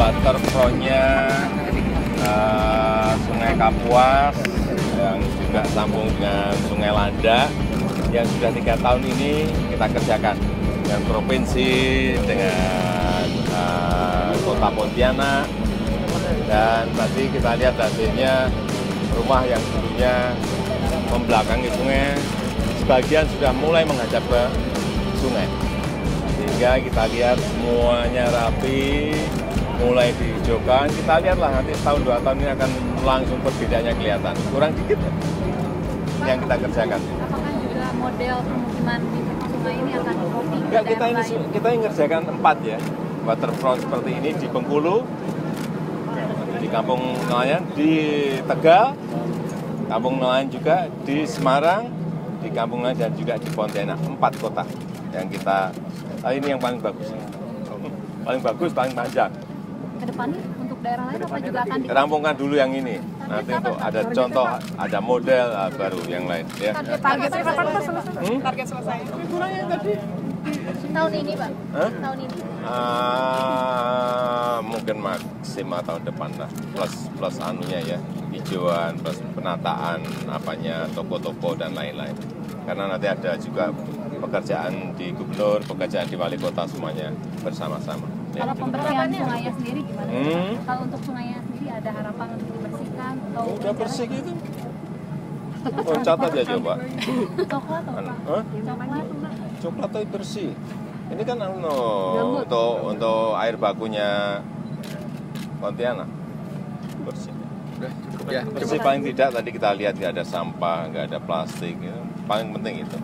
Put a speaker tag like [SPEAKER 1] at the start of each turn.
[SPEAKER 1] waterfront-nya Sungai Kapuas yang juga sambung dengan Sungai Landak yang sudah 3 tahun ini kita kerjakan dengan provinsi, dengan kota Pontianak, dan tadi kita lihat hasilnya rumah yang dulunya membelakangi sungai sebagian sudah mulai menghadap ke sungai, sehingga kita lihat semuanya rapi, mulai dihijaukan. Kita lihatlah nanti setahun 2 tahun ini akan langsung perbedaannya kelihatan. Kurang dikit yang kita kerjakan.
[SPEAKER 2] Apakah juga model pemukiman di sungai ini akan kopi?
[SPEAKER 1] Enggak, kita yang ngerjakan 4 ya. Waterfront seperti ini di Bengkulu, di Kampung Nelayan, di Tegal, Kampung Nelayan juga, di Semarang, di Kampung Nelayan, dan juga di Pontianak. 4 kota yang kita, ini yang paling bagus. Paling bagus, paling panjang.
[SPEAKER 2] Kedepannya untuk daerah lain apa juga akan
[SPEAKER 1] Rampungkan dulu yang ini. Nanti untuk ada contoh, ada model baru yang lain. Ya.
[SPEAKER 2] target kapan Pak selesai?
[SPEAKER 3] Target selesai.
[SPEAKER 2] Tahun ini Pak?
[SPEAKER 1] Hah?
[SPEAKER 2] Tahun ini?
[SPEAKER 1] Mungkin maksimal tahun depan lah. Plus anunya ya, hijauan, plus penataan apanya, toko-toko dan lain-lain. Karena nanti ada juga pekerjaan di gubernur, pekerjaan di wali kota, semuanya bersama-sama. Ya.
[SPEAKER 2] Kalau pembersihan sungainya sendiri gimana? Kalau untuk sungainya sendiri ada harapan untuk dibersihkan atau
[SPEAKER 1] Udah bersih gitu. Oh, catat ya coba.
[SPEAKER 2] coklat atau apa?
[SPEAKER 1] Hah?
[SPEAKER 2] Coklat.
[SPEAKER 1] Coklat tapi bersih. Ini kan untuk air bakunya Pontianak. Bersih.
[SPEAKER 4] Cukup ya.
[SPEAKER 1] Bersih paling tidak tadi kita lihat nggak ada sampah, nggak ada plastik. Paling penting itu.